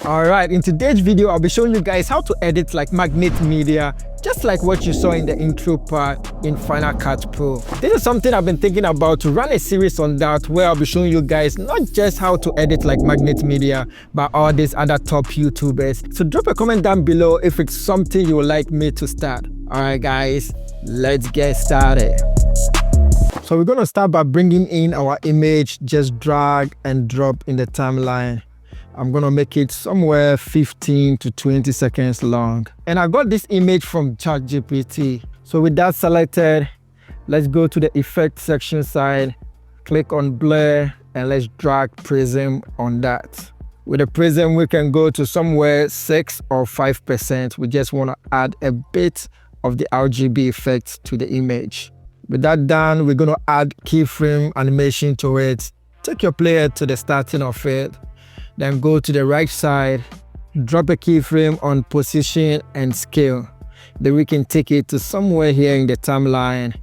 Alright, in today's video, I'll be showing you guys how to edit like MagnatesMedia, just like what you saw in the intro part in Final Cut Pro. This is something I've been thinking about to run a series on that, where I'll be showing you guys not just how to edit like MagnatesMedia, but all these other top YouTubers. So drop a comment down below if it's something you would like me to start. Alright guys, let's get started. So we're going to start by bringing in our image, just drag and drop in the timeline. I'm going to make it somewhere 15 to 20 seconds long. And I got this image from ChatGPT. So with that selected, let's go to the effect section side, click on blur, and let's drag prism on that. With the prism, we can go to somewhere 6 or 5%. We just want to add a bit of the RGB effect to the image. With that done, we're going to add keyframe animation to it. Take your player to the starting of it. Then go to the right side, drop a keyframe on position and scale. Then we can take it to somewhere here in the timeline.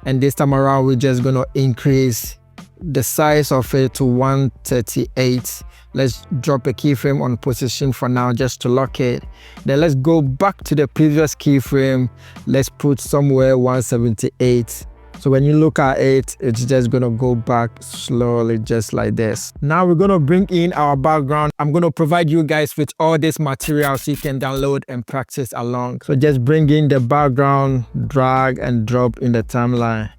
And this time around, we're just gonna increase the size of it to 138. Let's drop a keyframe on position for now just to lock it. Then let's go back to the previous keyframe. Let's put somewhere 178. So when you look at it, it's just gonna go back slowly, just like this. Now we're gonna bring in our background. I'm gonna provide you guys with all this material so you can download and practice along. So just bring in the background, drag and drop in the timeline.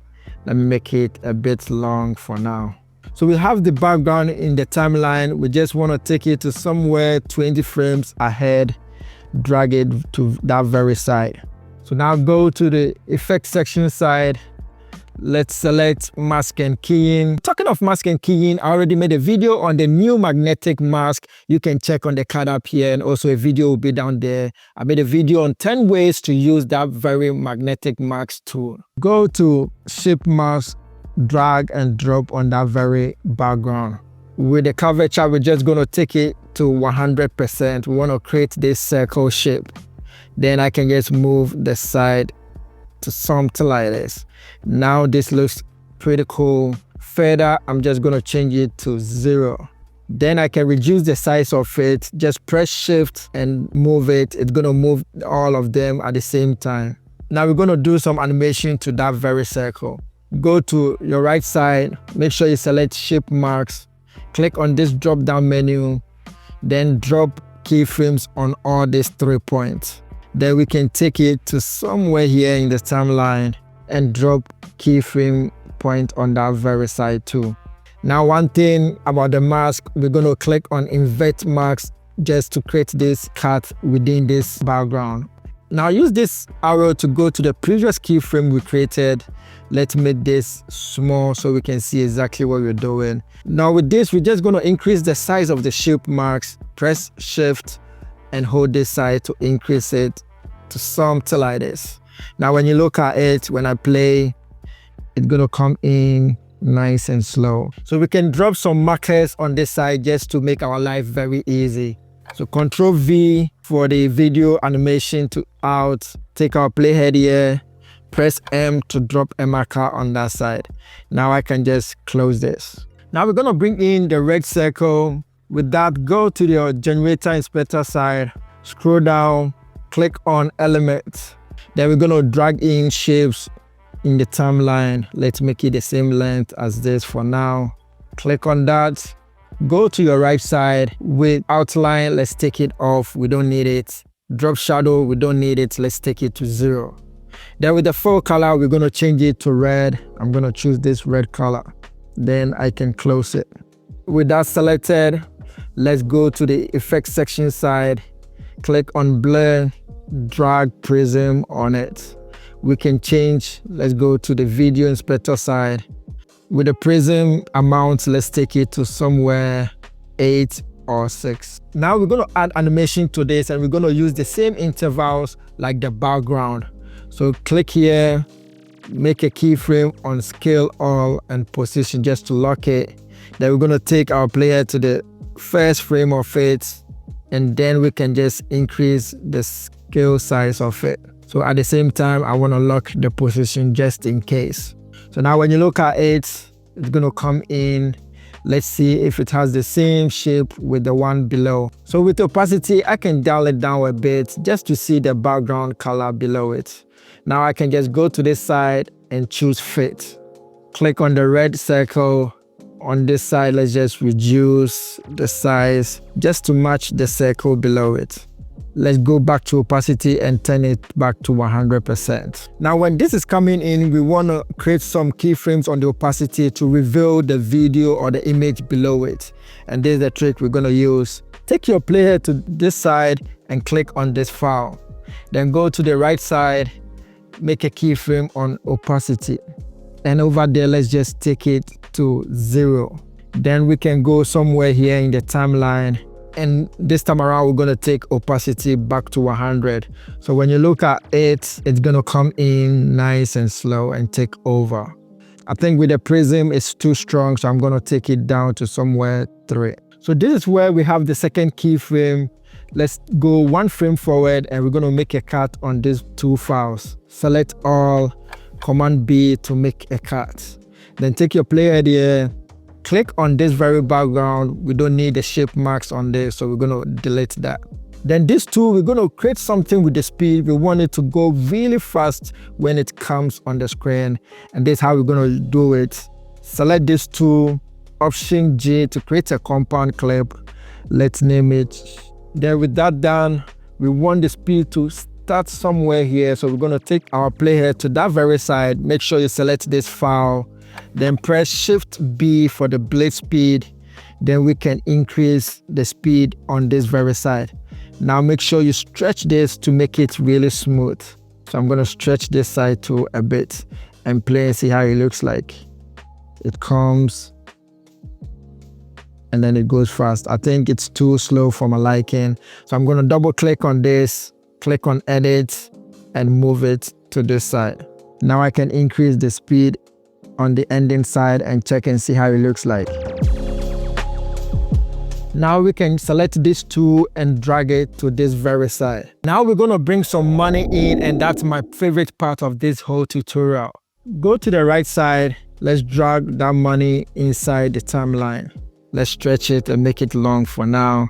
Let me make it a bit long for now. So we have the background in the timeline. We just wanna take it to somewhere 20 frames ahead, drag it to that very side. So now go to the effect section side. Let's select mask and keying. Talking of mask and keying, I already made a video on the new magnetic mask. You can check on the card up here, and also a video will be down there. I made a video on 10 ways to use that very magnetic mask tool. Go to shape mask, drag and drop on that very background. With the curvature, we're just going to take it to 100%. We want to create this circle shape. Then I can just move the side to something like this. Now this looks pretty cool. Further, I'm just going to change it to 0. Then I can reduce the size of it. Just press shift and move it. It's going to move all of them at the same time. Now we're going to do some animation to that very circle. Go to your right side, make sure you select shape marks, click on this drop down menu, then drop keyframes on all these 3 points. Then we can take it to somewhere here in the timeline and drop keyframe point on that very side too. Now one thing about the mask, we're going to click on invert mask just to create this cut within this background. Now use this arrow to go to the previous keyframe we created. Let's make this small so we can see exactly what we're doing. Now with this, we're just going to increase the size of the shape marks. Press shift and hold this side to increase it to something like this. Now when you look at it, when I play, it's gonna come in nice and slow. So we can drop some markers on this side just to make our life very easy. So Ctrl V for the video animation to out, take our playhead here, press M to drop a marker on that side. Now I can just close this. Now we're gonna bring in the red circle. With that, go to the generator inspector side, scroll down, click on elements. Then we're going to drag in shapes in the timeline. Let's make it the same length as this for now. Click on that. Go to your right side. With outline, let's take it off. We don't need it. Drop shadow, we don't need it. Let's take it to 0. Then with the full color, we're going to change it to red. I'm going to choose this red color. Then I can close it. With that selected, let's go to the effects section side. Click on blur, drag prism on it. We can change, let's go to the video inspector side. With the prism amount, let's take it to somewhere 8 or 6. Now we're going to add animation to this, and we're going to use the same intervals like the background. So click here, make a keyframe on scale all and position just to lock it. Then we're going to take our player to the first frame of it, and then we can just increase the scale size of it. So at the same time, I want to lock the position just in case. So now when you look at it, it's going to come in Let's see if it has the same shape with the one below. So with opacity, I can dial it down a bit just to see the background color below it. Now I can just go to this side and choose fit. Click on the red circle. On this side, let's just reduce the size just to match the circle below it. Let's go back to opacity and turn it back to 100%. Now when this is coming in, we want to create some keyframes on the opacity to reveal the video or the image below it. And this is the trick we're going to use. Take your player to this side and click on this file. Then go to the right side, make a keyframe on opacity. And over there, let's just take it to 0. Then we can go somewhere here in the timeline. And this time around, we're going to take opacity back to 100. So when you look at it, it's going to come in nice and slow and take over. I think with the prism, it's too strong, so I'm going to take it down to somewhere 3. So this is where we have the second keyframe. Let's go 1 frame forward, and we're going to make a cut on these 2 files. Select all, Command B to make a cut. Then take your player there, click on this very background. We don't need the shape marks on this, so we're going to delete that. Then this tool, we're going to create something with the speed. We want it to go really fast when it comes on the screen. And this is how we're going to do it. Select this tool, Option G to create a compound clip. Let's name it. Then with that done, we want the speed to start somewhere here. So we're going to take our player to that very side. Make sure you select this file. Then press Shift B for the blade speed. Then we can increase the speed on this very side. Now make sure you stretch this to make it really smooth. So I'm going to stretch this side too a bit and play and see how it looks like. It comes and then it goes fast. I think it's too slow for my liking. So I'm going to double click on this, click on Edit and move it to this side. Now I can increase the speed on the ending side and check and see how it looks like. Now we can select this tool and drag it to this very side. Now we're going to bring some money in, and that's my favorite part of this whole tutorial. Go to the right side. Let's drag that money inside the timeline. Let's stretch it and make it long for now.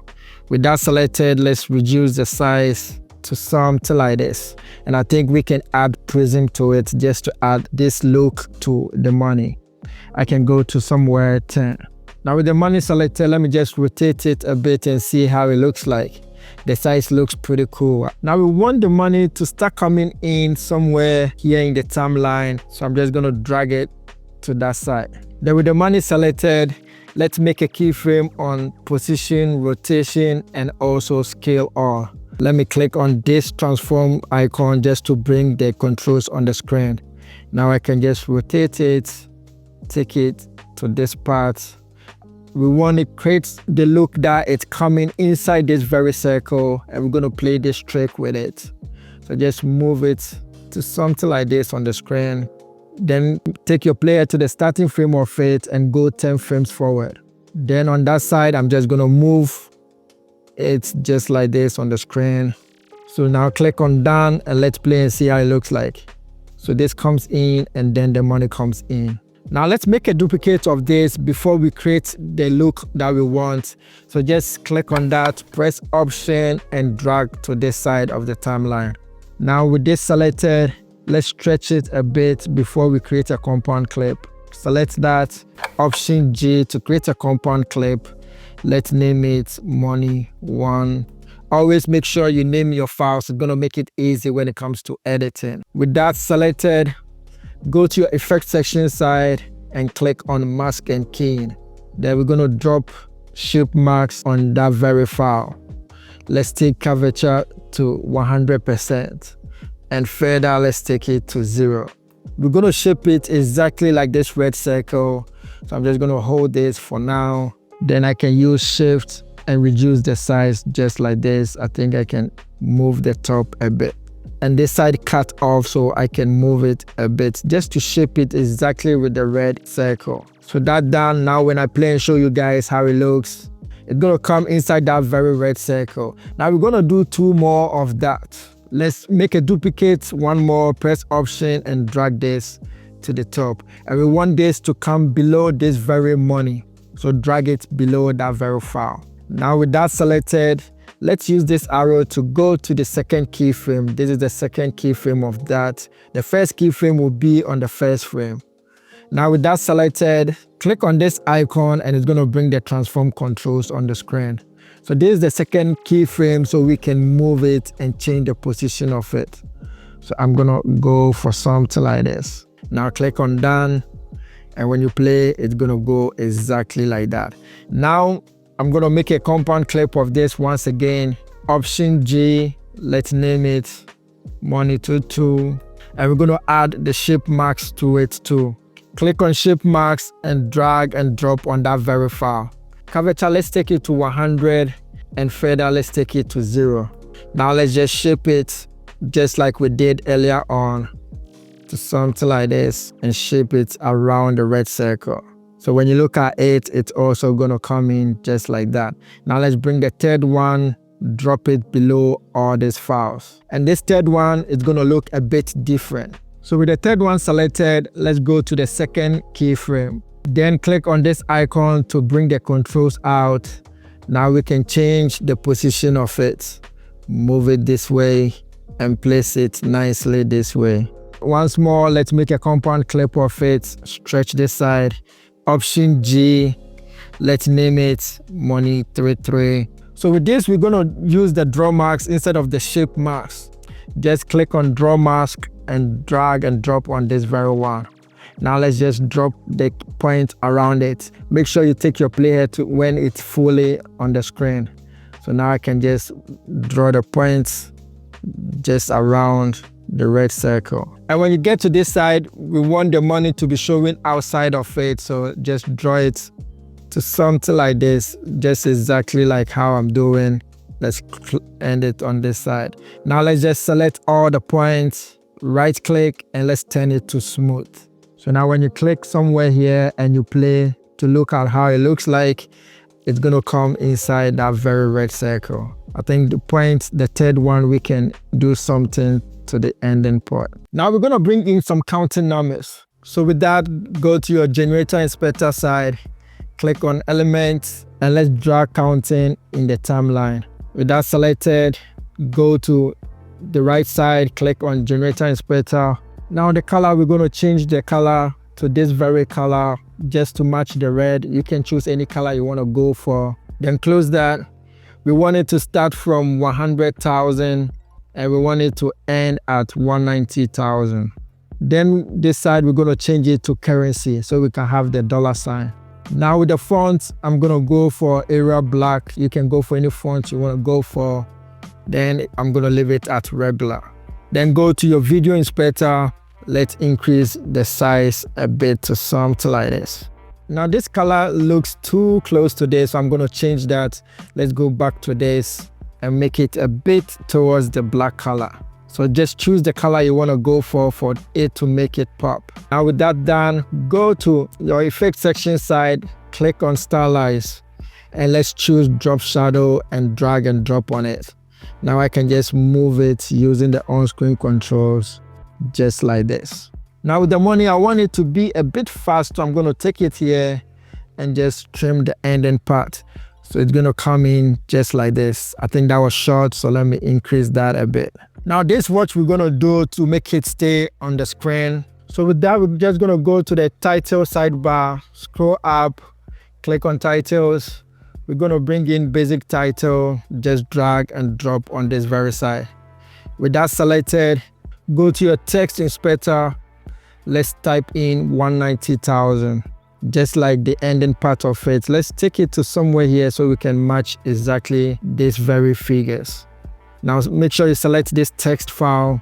With that selected, let's reduce the size to something like this. And I think we can add prism to it just to add this look to the money. I can go to somewhere 10. Now with the money selected, let me just rotate it a bit and see how it looks like. The size looks pretty cool. Now we want the money to start coming in somewhere here in the timeline. So I'm just gonna drag it to that side. Then with the money selected, let's make a keyframe on position, rotation, and also scale all. Let me click on this transform icon just to bring the controls on the screen. Now I can just rotate it, take it to this part. We want to create the look that it's coming inside this very circle, and we're going to play this trick with it. So just move it to something like this on the screen. Then take your player to the starting frame of it and go 10 frames forward. Then on that side, I'm just going to move it just like this on the screen. So now click on done and let's play and see how it looks like. So this comes in and then the money comes in. Now let's make a duplicate of this before we create the look that we want. So just click on that, press Option and drag to this side of the timeline. Now with this selected, let's stretch it a bit before we create a compound clip. Select that, Option G to create a compound clip. Let's name it Money 1. Always make sure you name your files. It's going to make it easy when it comes to editing. With that selected, go to your effect section side and click on mask and keying. Then we're going to drop shape marks on that very file. Let's take curvature to 100% and further let's take it to 0. We're going to shape it exactly like this red circle. So I'm just going to hold this for now. Then I can use Shift and reduce the size just like this. I think I can move the top a bit. And this side cut off so I can move it a bit just to shape it exactly with the red circle. So that done, now when I play and show you guys how it looks, it's gonna come inside that very red circle. Now we're gonna do 2 more of that. Let's make a duplicate, 1 more, press Option and drag this to the top. And we want this to come below this very money. So drag it below that very file. Now with that selected, let's use this arrow to go to the second keyframe. This is the second keyframe of that. The first keyframe will be on the first frame. Now with that selected, click on this icon and it's going to bring the transform controls on the screen. So this is the second keyframe, so we can move it and change the position of it. So I'm going to go for something like this. Now click on done. And when you play, it's going to go exactly like that. Now I'm going to make a compound clip of this once again. Option G, let's name it Monitor 2. And we're going to add the shape marks to it too. Click on shape marks and drag and drop on that very file. Curvature, let's take it to 100 and feather, let's take it to 0. Now let's just shape it just like we did earlier on to something like this and shape it around the red circle. So when you look at it, it's also going to come in just like that. Now let's bring the third one, drop it below all these files. And this third one is going to look a bit different. So with the third one selected, let's go to the second keyframe. Then click on this icon to bring the controls out. Now we can change the position of it. Move it this way and place it nicely this way. Once more, let's make a compound clip of it. Stretch this side. Option G, let's name it Money 33. So with this, we're going to use the draw marks instead of the shape marks. Just click on draw mask and drag and drop on this very one. Now let's just drop the point around it. Make sure you take your playhead to when it's fully on the screen. So now I can just draw the points just around the red circle. And when you get to this side, we want the money to be showing outside of it. So just draw it to something like this, just exactly like how I'm doing. Let's end it on this side. Now let's just select all the points, right click, and let's turn it to smooth. So now when you click somewhere here and you play to look at how it looks like, it's going to come inside that very red circle. I think the point, the third one, we can do something to the ending part. Now we're going to bring in some counting numbers. So with that, go to your generator inspector side, click on elements, and let's drag counting in the timeline. With that selected, go to the right side, click on generator inspector. Now the color, we're going to change the color to this very color just to match the red. You can choose any color you want to go for. Then close that. We want it to start from 100,000 and we want it to end at 190,000. Then this side, we're going to change it to currency so we can have the dollar sign. Now with the font, I'm going to go for Arial Black. You can go for any font you want to go for. Then I'm going to leave it at regular. Then go to your video inspector. Let's increase the size a bit to something like this. Now this color looks too close to this, so I'm going to change that. Let's go back to this and make it a bit towards the black color. So just choose the color you want to go for it to make it pop. Now with that done, go to your effect section side, click on stylize, and let's choose drop shadow and drag and drop on it. Now I can just move it using the on-screen controls just like this. Now with the money, I want it to be a bit fast, so I'm going to take it here and just trim the ending part. So it's going to come in just like this. I think that was short, so let me increase that a bit. Now this is what we're going to do to make it stay on the screen. So with that, we're just going to go to the title sidebar, scroll up, click on titles. We're going to bring in basic title, just drag and drop on this very side. With that selected, go to your text inspector. Let's type in 190,000, just like the ending part of it. Let's take it to somewhere here so we can match exactly these very figures. Now make sure you select this text file.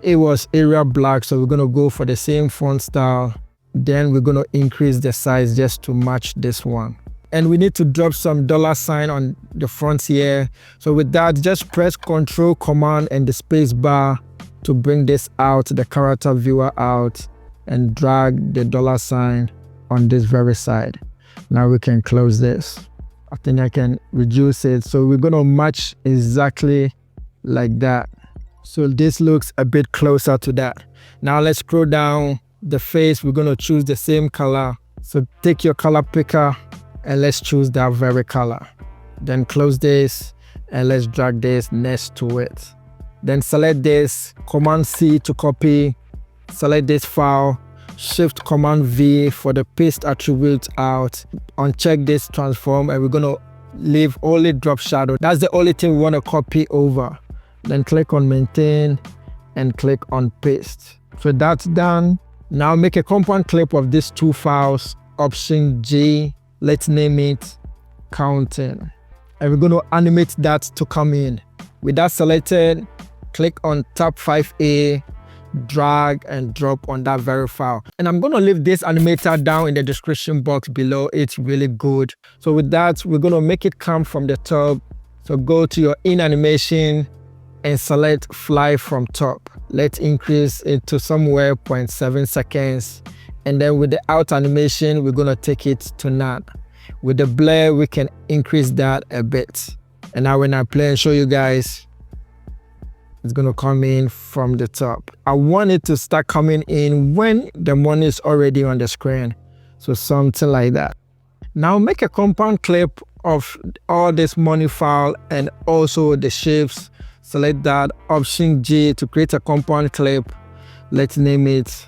It was Arial Black, so we're going to go for the same font style. Then we're going to increase the size just to match this one. And we need to drop some dollar sign on the front here. So with that, just press Control, Command, and the space bar to bring this out, the character viewer out, and drag the dollar sign on this very side. Now we can close this. I think I can reduce it. So we're going to match exactly like that. So this looks a bit closer to that. Now let's scroll down the face. We're going to choose the same color. So take your color picker and let's choose that very color. Then close this and let's drag this next to it. Then select this, Command C to copy, select this file, Shift Command V for the paste attribute out, uncheck this transform, and we're gonna leave only drop shadow. That's the only thing we want to copy over. Then click on maintain and click on paste. So that's done. Now make a compound clip of these two files, Option G, let's name it counting. And we're going to animate that to come in. With that selected, click on tab 5A, drag and drop on that very file. And I'm going to leave this animator down in the description box below. It's really good. So with that, we're going to make it come from the top. So go to your in animation and select fly from top. Let's increase it to somewhere 0.7 seconds. And then with the out animation, we're going to take it to none. With the blur, we can increase that a bit. And now when I play and show you guys, it's going to come in from the top. I want it to start coming in when the money is already on the screen. So something like that. Now make a compound clip of all this money file and also the shapes. Select that, Option G to create a compound clip. Let's name it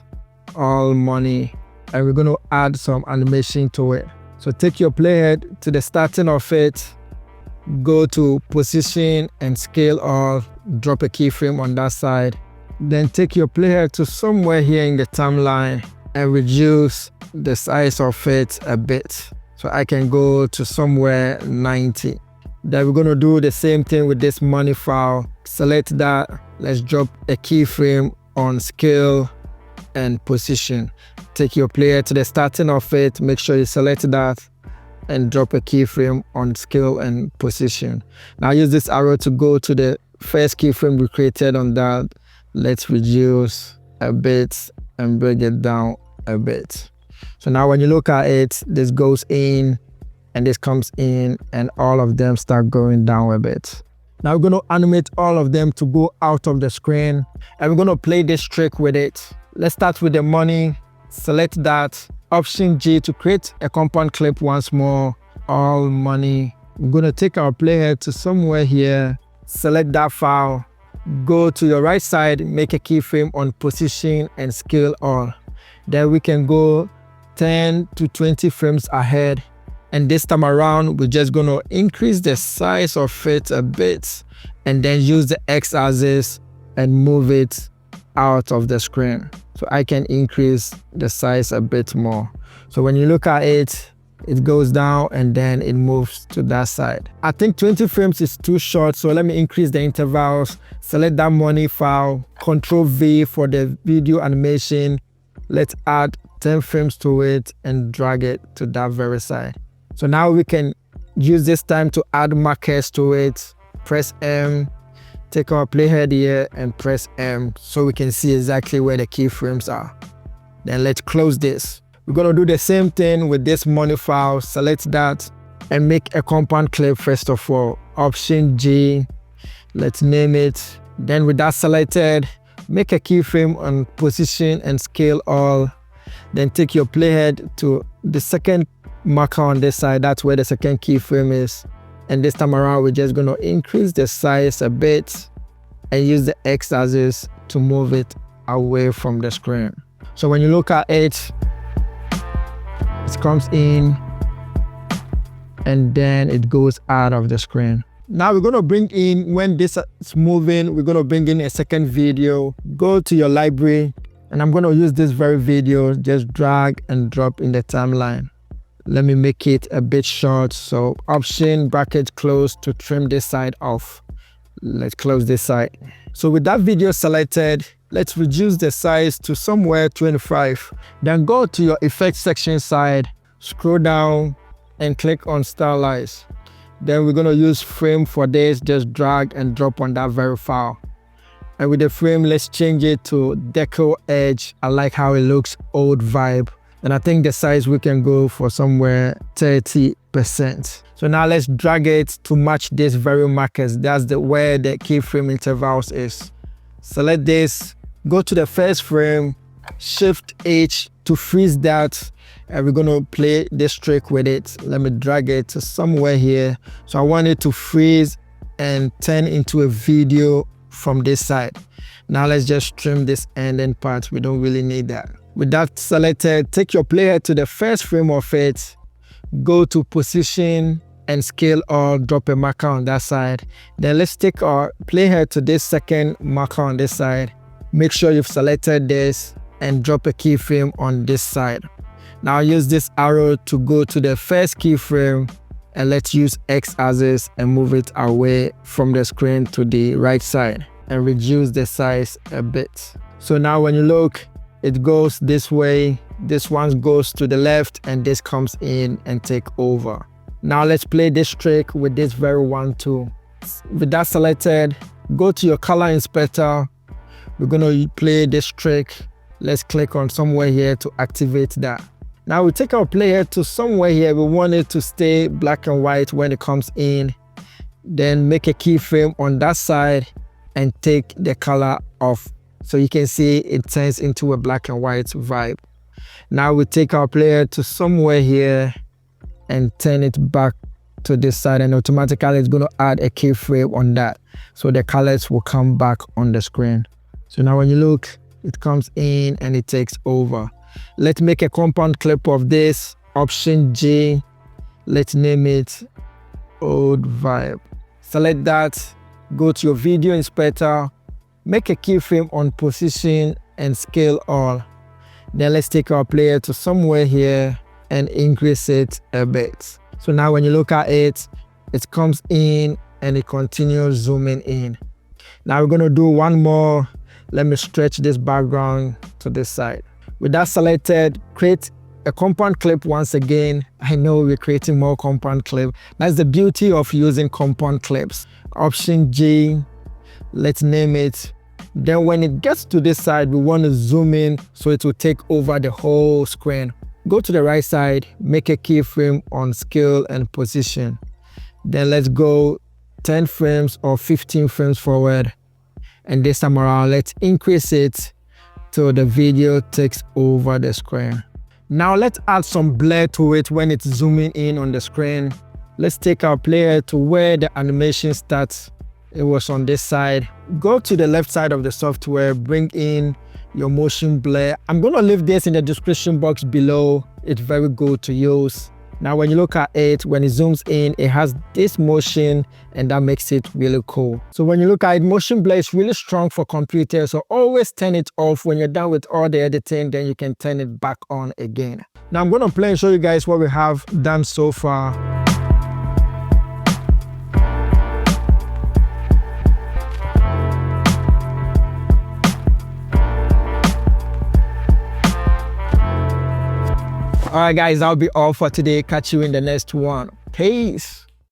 all money. And we're going to add some animation to it. So take your playhead to the starting of it, go to position and scale all, drop a keyframe on that side. Then take your playhead to somewhere here in the timeline and reduce the size of it a bit. So I can go to somewhere 90. Then we're going to do the same thing with this money file. Select that, let's drop a keyframe on scale and position. Take your player to the starting of it, make sure you select that and drop a keyframe on scale and position. Now use this arrow to go to the first keyframe we created on that. Let's reduce a bit and bring it down a bit. So now when you look at it, this goes in and this comes in and all of them start going down a bit. Now we're going to animate all of them to go out of the screen and we're going to play this trick with it. Let's start with the money. Select that, Option G to create a compound clip once more, all money. We're going to take our playhead to somewhere here, select that file, go to your right side, make a keyframe on position and scale all. Then we can go 10 to 20 frames ahead. And this time around, we're just going to increase the size of it a bit and then use the X-axis and move it out of the screen. So I can increase the size a bit more. So when you look at it, it goes down and then it moves to that side. I think 20 frames is too short, so let me increase the intervals. Select that money file, Ctrl V for the video animation. Let's add 10 frames to it and drag it to that very side. So now we can use this time to add markers to it. Press M, take our playhead here and press M so we can see exactly where the keyframes are. Then let's close this. We're going to do the same thing with this money file. Select that and make a compound clip first of all. Option G, let's name it. Then with that selected, make a keyframe on position and scale all. Then take your playhead to the second marker on this side. That's where the second keyframe is. And this time around, we're just going to increase the size a bit and use the X-axis to move it away from the screen. So when you look at it, it comes in and then it goes out of the screen. Now we're going to bring in, when this is moving, we're going to bring in a second video. Go to your library and I'm going to use this very video, just drag and drop in the timeline. Let me make it a bit short. So Option bracket close to trim this side off. Let's close this side. So with that video selected, let's reduce the size to somewhere 25. Then go to your effects section side, scroll down and click on stylize. Then we're going to use frame for this, just drag and drop on that very file. And with the frame, let's change it to deco edge. I like how it looks, old vibe. And I think the size we can go for somewhere 30%. So now let's drag it to match this very markers. That's where the keyframe intervals is. Select this, go to the first frame, Shift H to freeze that, and we're gonna play this trick with it. Let me drag it to somewhere here. So I want it to freeze and turn into a video from this side. Now let's just trim this ending part. We don't really need that. With that selected, take your playhead to the first frame of it, go to position and scale all, drop a marker on that side. Then let's take our playhead to this second marker on this side. Make sure you've selected this and drop a keyframe on this side. Now use this arrow to go to the first keyframe, and let's use X axis and move it away from the screen to the right side and reduce the size a bit. So now when you look, it goes this way, this one goes to the left, and this comes in and take over. Now let's play this trick with this very one too. With that selected, go to your color inspector. We're gonna play this trick. Let's click on somewhere here to activate that. Now we take our playhead to somewhere here. We want it to stay black and white when it comes in. Then make a keyframe on that side and take the color off. So you can see it turns into a black and white vibe. Now we take our playhead to somewhere here and turn it back to this side, and automatically it's going to add a keyframe on that. So the colors will come back on the screen. So now when you look, it comes in and it takes over. Let's make a compound clip of this. Option G. Let's name it Old Vibe. Select that. Go to your video inspector. Make a keyframe on position and scale all. Then let's take our player to somewhere here and increase it a bit. So now when you look at it, it comes in and it continues zooming in. Now we're going to do one more. Let me stretch this background to this side. With that selected, create a compound clip once again. I know we're creating more compound clip. That's the beauty of using compound clips. Option G, let's name it. Then when it gets to this side, we want to zoom in so it will take over the whole screen. Go to the right side, make a keyframe on scale and position. Then let's go 10 frames or 15 frames forward. And this time around, let's increase it till the video takes over the screen. Now let's add some blur to it when it's zooming in on the screen. Let's take our player to where the animation starts. It was on this side. Go to the left side of the software, bring in your motion blur. I'm going to leave this in the description box below. It's very good to use. Now when you look at it, when it zooms in, it has this motion and that makes it really cool. So when you look at it, motion blur is really strong for computers. So always turn it off. When you're done with all the editing, then you can turn it back on again. Now I'm going to play and show you guys what we have done so far. All right, guys, that'll be all for today. Catch you in the next one. Peace.